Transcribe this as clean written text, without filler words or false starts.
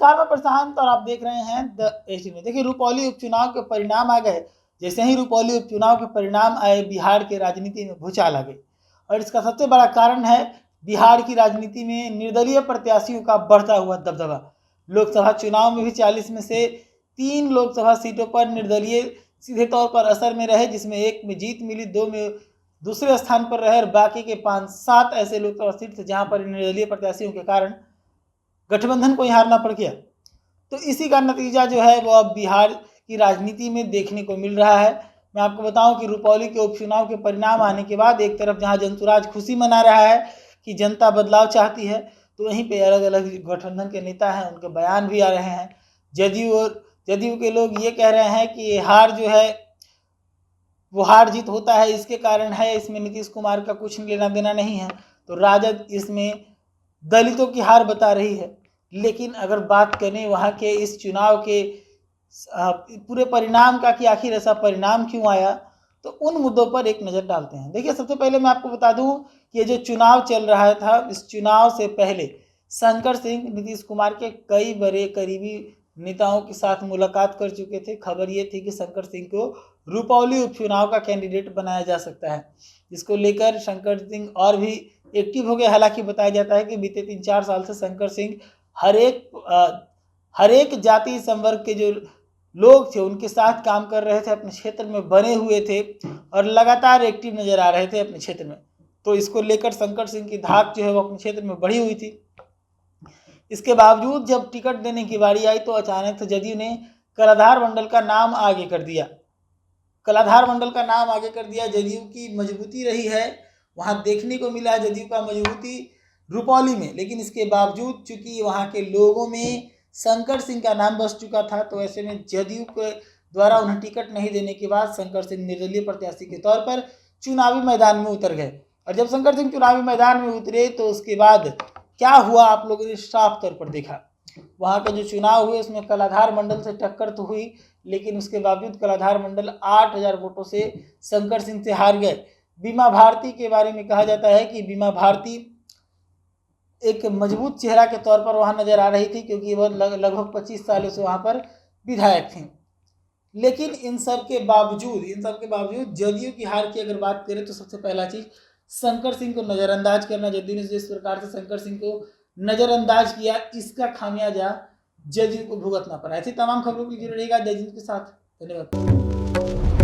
नमस्कार, मैं प्रशांत और आप देख रहे हैं द एच न्यूज। देखिए, रुपौली उपचुनाव के परिणाम आ गए। जैसे ही रुपौली उपचुनाव के परिणाम आए, बिहार के राजनीति में भूचाल आ गई और इसका सबसे बड़ा कारण है बिहार की राजनीति में निर्दलीय प्रत्याशियों का बढ़ता हुआ दबदबा। लोकसभा चुनाव में भी 40 में से 3 लोकसभा सीटों पर निर्दलीय सीधे तौर पर असर में रहे, जिसमें एक में जीत मिली, 2 में दूसरे स्थान पर रहे और बाकी के 5-7 ऐसे लोकसभा सीट थे जहां पर निर्दलीय प्रत्याशियों के कारण गठबंधन को ही हारना पड़ गया। तो इसी का नतीजा जो है वो अब बिहार की राजनीति में देखने को मिल रहा है। मैं आपको बताऊं कि रुपौली के उपचुनाव के परिणाम आने के बाद एक तरफ जहां जनसुराज खुशी मना रहा है कि जनता बदलाव चाहती है, तो वहीं पे अलग अलग गठबंधन के नेता हैं, उनके बयान भी आ रहे हैं। जदयू के लोग ये कह रहे हैं कि ये हार जो है वो हार जीत होता है, इसके कारण है, इसमें नीतीश कुमार का कुछ लेना देना नहीं है। तो राजद इसमें दलितों की हार बता रही है। लेकिन अगर बात करें वहाँ के इस चुनाव के पूरे परिणाम का कि आखिर ऐसा परिणाम क्यों आया, तो उन मुद्दों पर एक नज़र डालते हैं। देखिए, सबसे पहले मैं आपको बता दूं कि ये जो चुनाव चल रहा था, इस चुनाव से पहले शंकर सिंह नीतीश कुमार के कई बड़े करीबी नेताओं के साथ मुलाकात कर चुके थे। खबर ये थी कि शंकर सिंह को रुपौली उपचुनाव का कैंडिडेट बनाया जा सकता है, जिसको लेकर शंकर सिंह और भी एक्टिव हो गए। हालांकि बताया जाता है कि बीते 3-4 साल से शंकर सिंह हर एक जाति संवर्ग के जो लोग थे उनके साथ काम कर रहे थे, अपने क्षेत्र में बने हुए थे और लगातार एक्टिव नजर आ रहे थे अपने क्षेत्र में। तो इसको लेकर शंकर सिंह की धाक जो है वो अपने क्षेत्र में बढ़ी हुई थी। इसके बावजूद जब टिकट देने की बारी आई तो अचानक से जदयू ने कलाधार मंडल का नाम आगे कर दिया। जदयू की मजबूती रही है, वहां देखने को मिला जदयू का मजबूती रुपौली में। लेकिन इसके बावजूद चूंकि वहां के लोगों में शंकर सिंह का नाम बस चुका था, तो ऐसे में जदयू के द्वारा उन्हें टिकट नहीं देने के बाद शंकर सिंह निर्दलीय प्रत्याशी के तौर पर चुनावी मैदान में उतर गए। और जब शंकर सिंह चुनावी मैदान में उतरे तो उसके बाद क्या हुआ आप लोगों ने साफ तौर पर देखा। वहाँ के जो चुनाव हुए उसमें कलाधार मंडल से टक्कर तो हुई, लेकिन उसके बावजूद कलाधार मंडल 8,000 वोटों से शंकर सिंह से हार गए। बीमा भारती के बारे में कहा जाता है कि बीमा भारती एक मजबूत चेहरा के तौर पर वहाँ नजर आ रही थी, क्योंकि वह लगभग 25 सालों से वहाँ पर विधायक थी। लेकिन इन सब के बावजूद जदयू की हार की अगर बात करें तो सबसे पहला चीज शंकर सिंह को नजरअंदाज करना। जदयू ने जिस प्रकार से शंकर सिंह को नजरअंदाज किया, इसका खामियाजा जदयू को भुगतना पड़ा। ऐसी तमाम खबरों के लिए जुड़े रहिएगा जदयू के साथ। धन्यवाद।